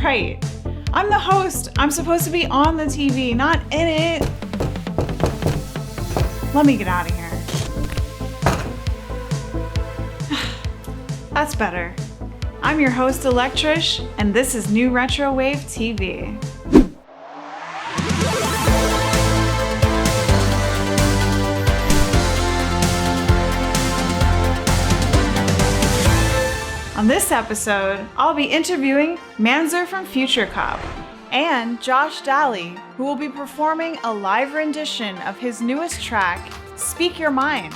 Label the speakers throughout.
Speaker 1: right. I'm the host. I'm supposed to be on the TV, not in it. Let me get out of here. That's better. I'm your host, Electrish, and this is NewRetroWave TV. On this episode, I'll be interviewing Manzer from Futurecop and Josh Daly, who will be performing a live rendition of his newest track, Speak Your Mind.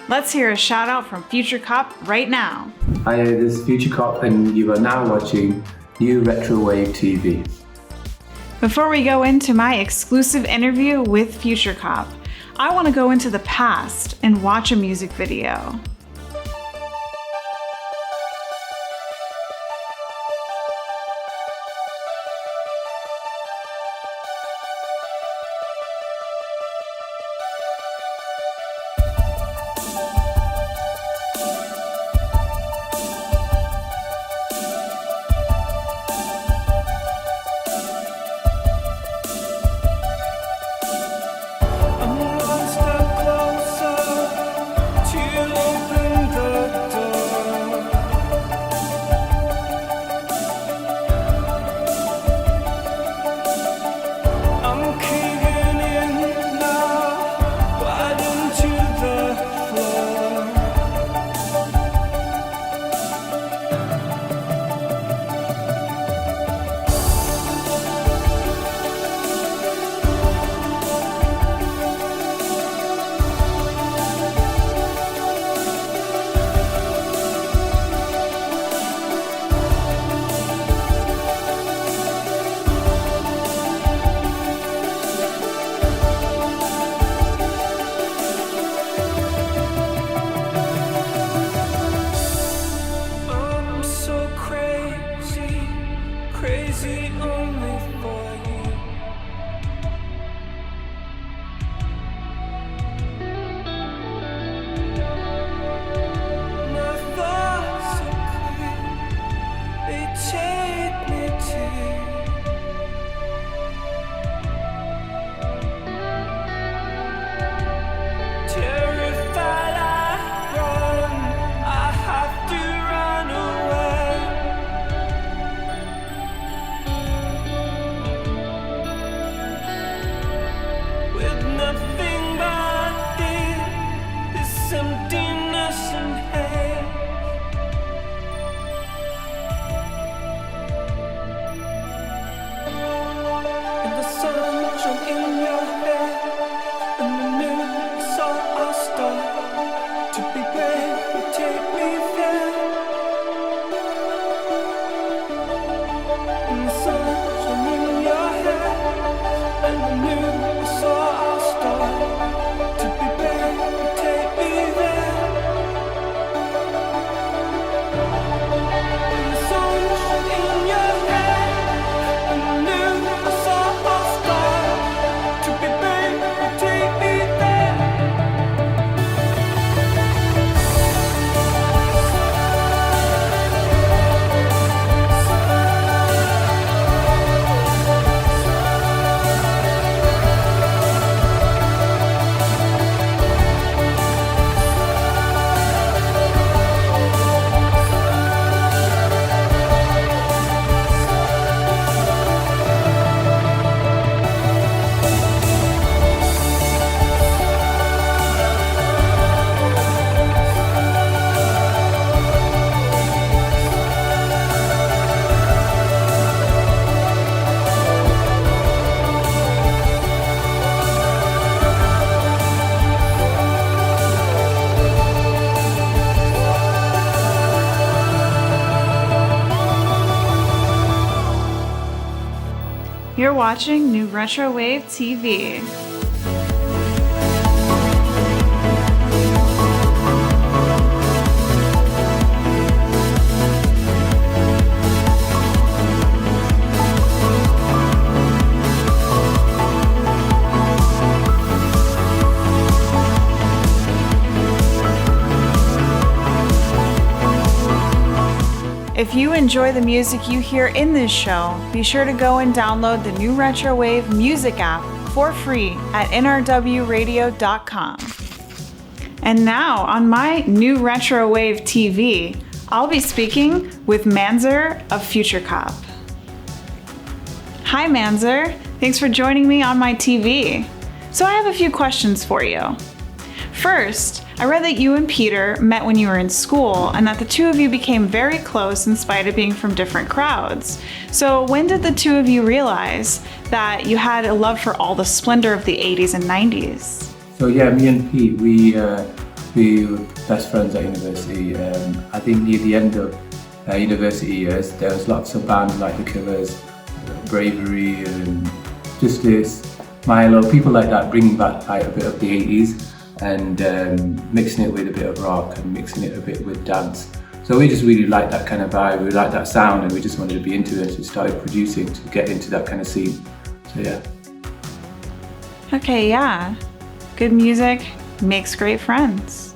Speaker 1: Let's hear a shout out from Futurecop right now.
Speaker 2: Hi, this is Futurecop and you are now watching NewRetroWave TV.
Speaker 1: Before we go into my exclusive interview with Futurecop, I want to go into the past and watch a music video. You're watching NewRetroWave TV. If you enjoy the music you hear in this show, be sure to go and download the NewRetroWave music app for free at nrwradio.com. And now on my NewRetroWave TV, I'll be speaking with Manzer of Futurecop. Hi Manzer, thanks for joining me on my TV. So I have a few questions for you. First, I read that you and Peter met when you were in school and that the two of you became very close in spite of being from different crowds. So when did the two of you realize that you had a love for all the splendor of the 80s and 90s?
Speaker 2: So yeah, me and Pete, we were best friends at university. I think near the end of university years, there was lots of bands like The Killers, Bravery, and just this Milo, people like that, bringing back like a bit of the 80s. And mixing it with a bit of rock and mixing it a bit with dance. So we just really liked that kind of vibe, we liked that sound, and we just wanted to be into it. So we started producing to get into that kind of scene. So yeah.
Speaker 1: Okay, yeah. Good music makes great friends.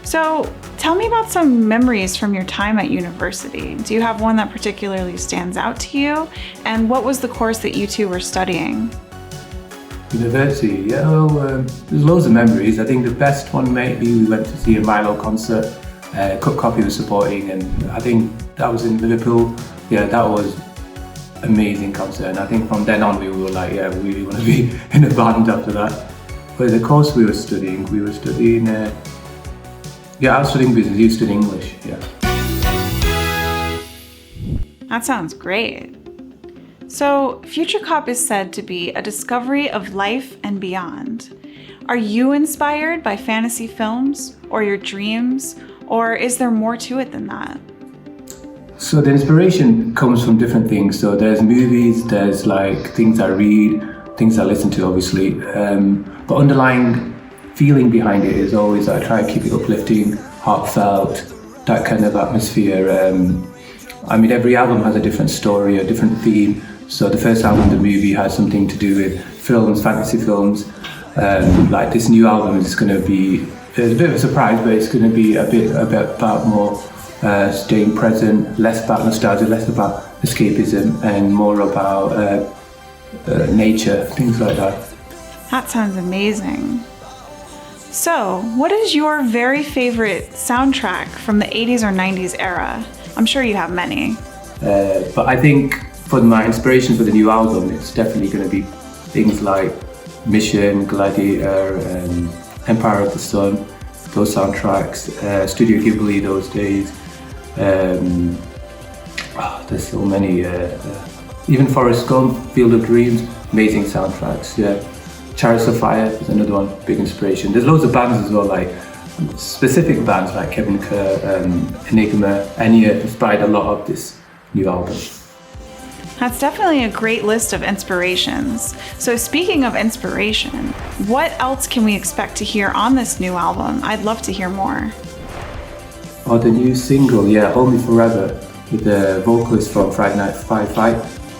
Speaker 1: So tell me about some memories from your time at university. Do you have one that particularly stands out to you? And what was the course that you two were studying?
Speaker 2: University, yeah, well, there's loads of memories. I think the best one maybe we went to see a Milo concert. Cut Copy was supporting, and I think that was in Liverpool. Yeah, that was amazing concert, and I think from then on we were like, yeah, we really want to be in a band after that. But the course we were studying, I was studying business, you studied English, yeah.
Speaker 1: That sounds great. So, Futurecop is said to be a discovery of life and beyond. Are you inspired by fantasy films or your dreams, or is there more to it than that?
Speaker 2: So the inspiration comes from different things. So there's movies, there's like things I read, things I listen to obviously, but underlying feeling behind it is always I try to keep it uplifting, heartfelt, that kind of atmosphere. I mean, every album has a different story, a different theme. So the first album, the movie, has something to do with films, fantasy films. Like this new album is going to be a bit of a surprise, but it's going to be a bit about more staying present, less about nostalgia, less about escapism, and more about nature, things like that.
Speaker 1: That sounds amazing. So, what is your very favorite soundtrack from the 80s or 90s era? I'm sure you have many.
Speaker 2: But I think for my inspiration for the new album, it's definitely going to be things like Mission, Gladiator, and Empire of the Sun, those soundtracks, Studio Ghibli those days. There's so many. Even Forrest Gump, Field of Dreams, amazing soundtracks. Yeah, Chariots of Fire is another one, big inspiration. There's loads of bands as well, like specific bands like Kevin Kerr, Enigma, Enya inspired a lot of this new album.
Speaker 1: That's definitely a great list of inspirations. So speaking of inspiration, what else can we expect to hear on this new album? I'd love to hear more.
Speaker 2: Oh, the new single, yeah, Hold Me Forever, with the vocalist from Friday Night Fight.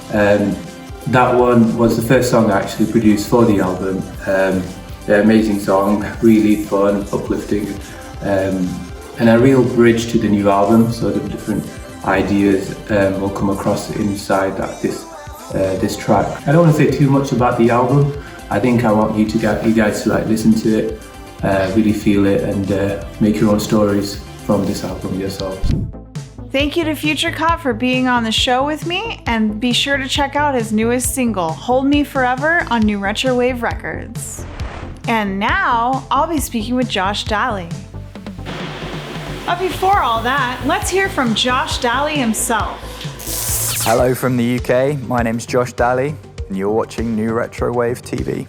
Speaker 2: That one was the first song I actually produced for the album. The amazing song, really fun, uplifting, and a real bridge to the new album. So the different ideas will come across inside this track. I don't want to say too much about the album. I think I want you guys to like listen to it, really feel it, and make your own stories from this album yourselves.
Speaker 1: Thank you to Futurecop for being on the show with me, and be sure to check out his newest single, Hold Me Forever, on NewRetroWave Records. And now, I'll be speaking with Josh Daly. But before all that, let's hear from Josh Daly himself.
Speaker 3: Hello from the UK, my name's Josh Daly, and you're watching NewRetroWave TV.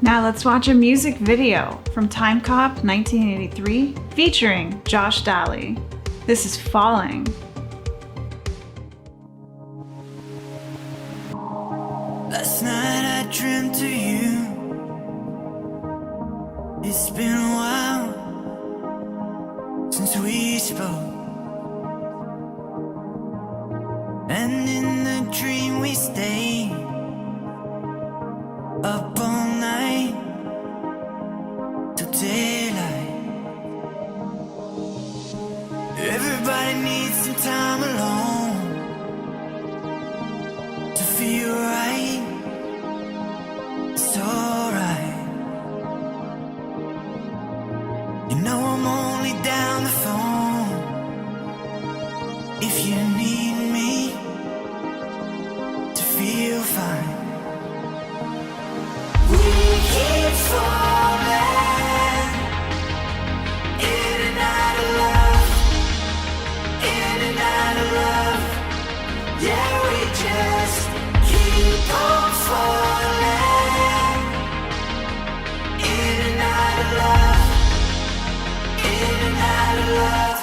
Speaker 1: Now let's watch a music video from Timecop 1983 featuring Josh Daly. This is Falling.
Speaker 4: Last night I dreamt of you. It's been a while since we spoke, and in the dream we stayed up all night till daylight. Everybody needs some time alone to feel right. It's alright. You know I'm only down the phone if you need me to feel fine. We keep falling in and out of love, in and out of love. Yeah, we just keep on falling in and out of love, in and out of love.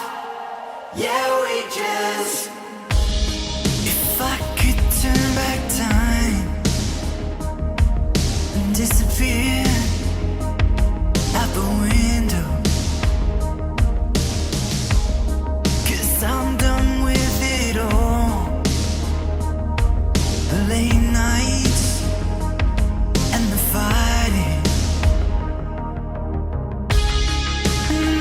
Speaker 4: Yeah, we just. If I could turn back time and disappear out the window, 'cause I'm done with it all. The late nights and the fighting.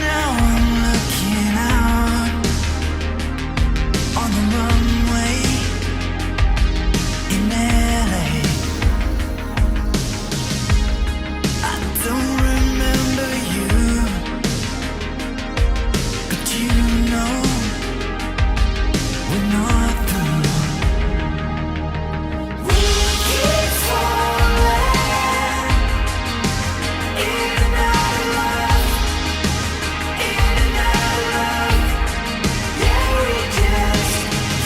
Speaker 4: Now I'm looking out on the runway in LA. I don't remember you, but you know we're not through. We keep falling in and out of love, in and out of love. Yeah, we just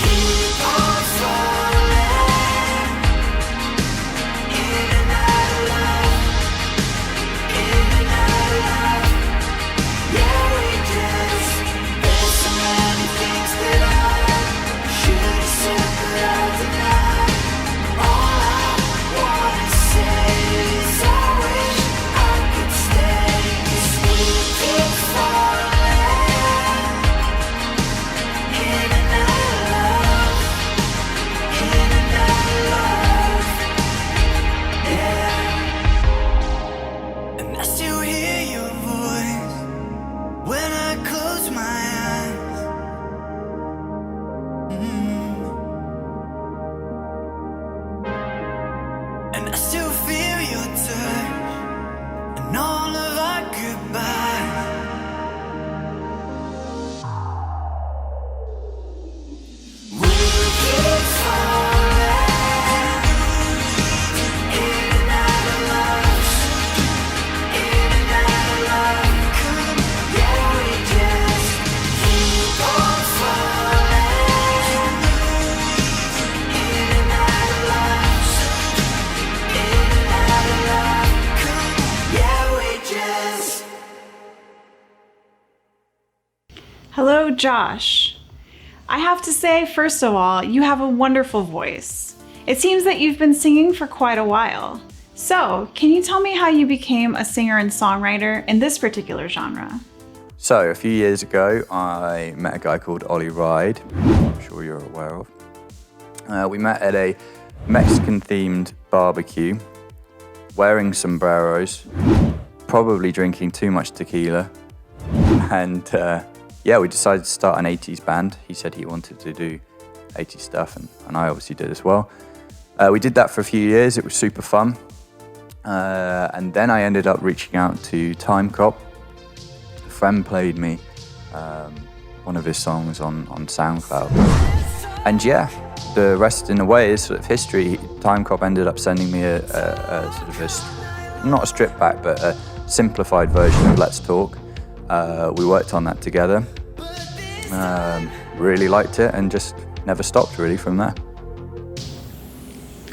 Speaker 4: keep on falling in and out of love, in and out of love. Yeah, we just. There's so many things that I should have said, but I did not. All I wanna say is I wish I could stay. 'Cause we keep falling in and out of love, in and out of love. Yeah. And I still hear your voice when I close my eyes. And I still feel your touch and all of our goodbyes. We keep falling in and out of love, in and out of love. Yeah, we just keep on falling in and out of love, in and out of love. Yeah, we just.
Speaker 1: Hello, Josh. I have to say, first of all, you have a wonderful voice. It seems that you've been singing for quite a while. So, can you tell me how you became a singer and songwriter in this particular genre?
Speaker 3: So, a few years ago, I met a guy called Ollie Ride, who I'm sure you're aware of. We met at a Mexican-themed barbecue, wearing sombreros, probably drinking too much tequila, and we decided to start an 80s band. He said he wanted to do 80s stuff, and I obviously did as well. We did that for a few years. It was super fun. And then I ended up reaching out to Timecop. A friend played me one of his songs on SoundCloud. And yeah, the rest in a way is sort of history. Timecop ended up sending me a sort of not a stripped back, but a simplified version of Let's Talk. We worked on that together. Really liked it and just never stopped really from there.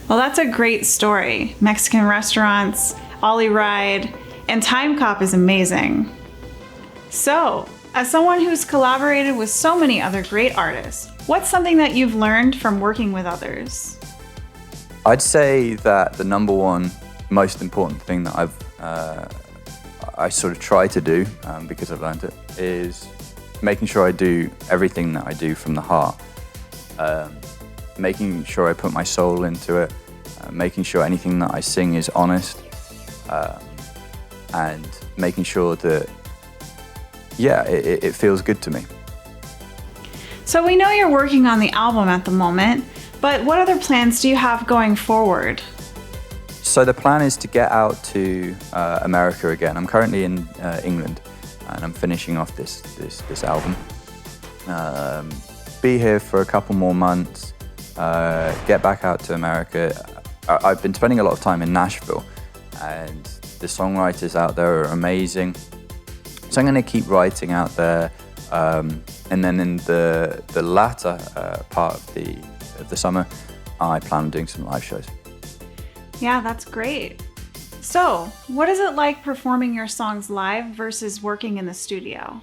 Speaker 1: Well, that's a great story. Mexican restaurants, Ollie Ride, and Timecop is amazing. So, as someone who's collaborated with so many other great artists, what's something that you've learned from working with others?
Speaker 3: I'd say that the number one most important thing that I sort of try to do, because I've learned it, is making sure I do everything that I do from the heart. Making sure I put my soul into it, making sure anything that I sing is honest, and making sure that, it feels good to me.
Speaker 1: So we know you're working on the album at the moment, but what other plans do you have going forward?
Speaker 3: So the plan is to get out to America again. I'm currently in England, and I'm finishing off this album. Be here for a couple more months, get back out to America. I've been spending a lot of time in Nashville, and the songwriters out there are amazing. So I'm going to keep writing out there, and then in the latter part of the summer, I plan on doing some live shows.
Speaker 1: Yeah, that's great. So, what is it like performing your songs live versus working in the studio?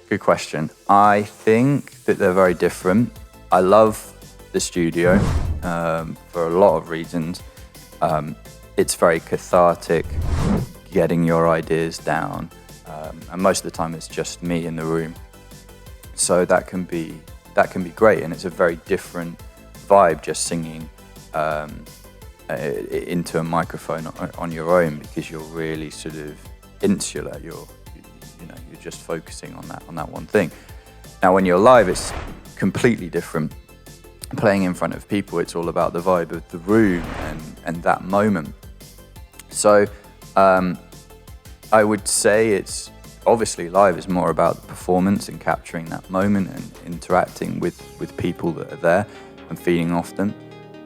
Speaker 3: Good question. I think that they're very different. I love the studio for a lot of reasons. It's very cathartic, getting your ideas down, and most of the time it's just me in the room. So that can be great, and it's a very different vibe just singing into a microphone on your own, because you're really sort of insular. You're just focusing on that one thing. Now, when you're live, it's completely different. Playing in front of people, it's all about the vibe of the room and that moment. So I would say it's obviously live is more about the performance and capturing that moment and interacting with people that are there and feeding off them.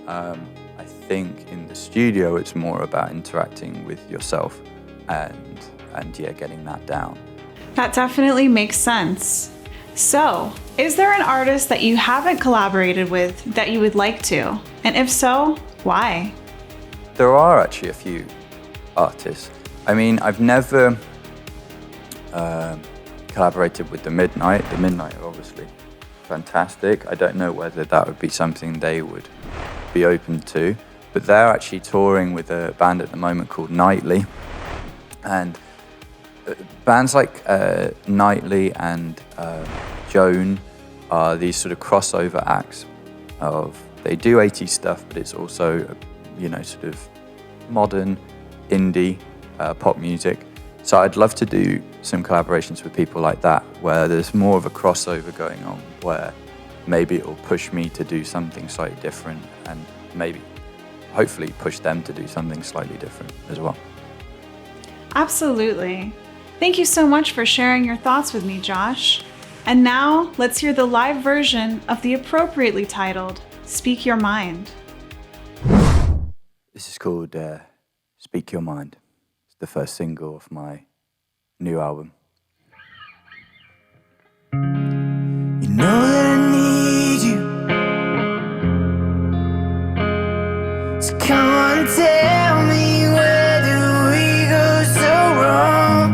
Speaker 3: I think in the studio it's more about interacting with yourself and getting that down.
Speaker 1: That definitely makes sense. So, is there an artist that you haven't collaborated with that you would like to? And if so, why?
Speaker 3: There are actually a few artists. I mean, I've never collaborated with The Midnight. The Midnight are obviously fantastic. I don't know whether that would be something they would be open to, but they're actually touring with a band at the moment called Nightly. And bands like Nightly and Joan are these sort of crossover acts they do 80s stuff, but it's also, sort of modern, indie, pop music. So I'd love to do some collaborations with people like that, where there's more of a crossover going on, where maybe it will push me to do something slightly different, and maybe, hopefully, push them to do something slightly different as well.
Speaker 1: Absolutely. Thank you so much for sharing your thoughts with me, Josh. And now, let's hear the live version of the appropriately titled Speak Your Mind.
Speaker 3: This is called Speak Your Mind. It's the first single of my new album.
Speaker 4: You know that I need you, so come on, tell me, where do we go so wrong?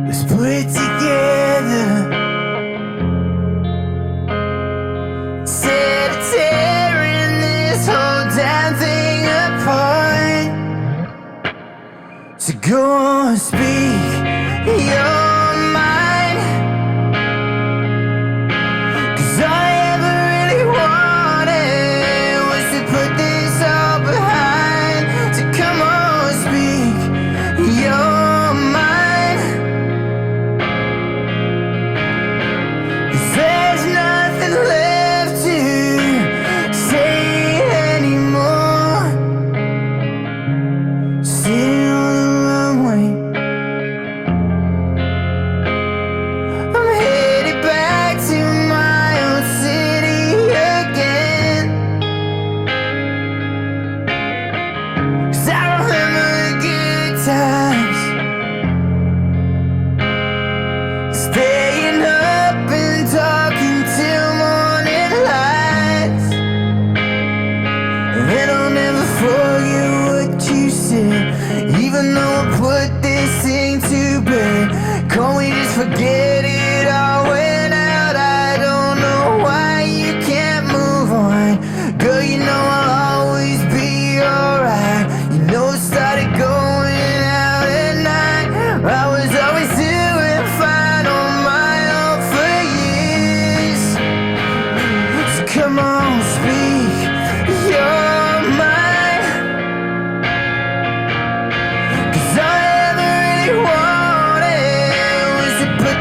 Speaker 4: Let's put it together, instead of tearing this whole damn thing apart. So go on, speak your mind, 'cause all I ever really wanted was to put this all behind. So come on, speak your mind, 'cause there's nothing left to say anymore. Sitting on the runway, I'm headed back to my old city again, 'cause I remember the good times, staying up and talking till morning lights. And I'll never forget what you said, even though I put this thing to bed. Can't we just forget it all went out? I don't know why you can't move on. Girl, you know I'll always be alright. You know I started going out at night, I was always doing fine on my own for years. So come on, speak your mind, 'cause all I ever really wanted was to put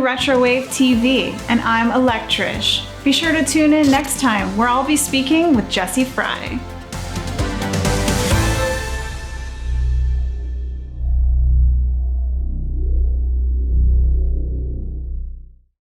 Speaker 1: NewRetroWave TV, and I'm Electrish. Be sure to tune in next time where I'll be speaking with Jesse Fry.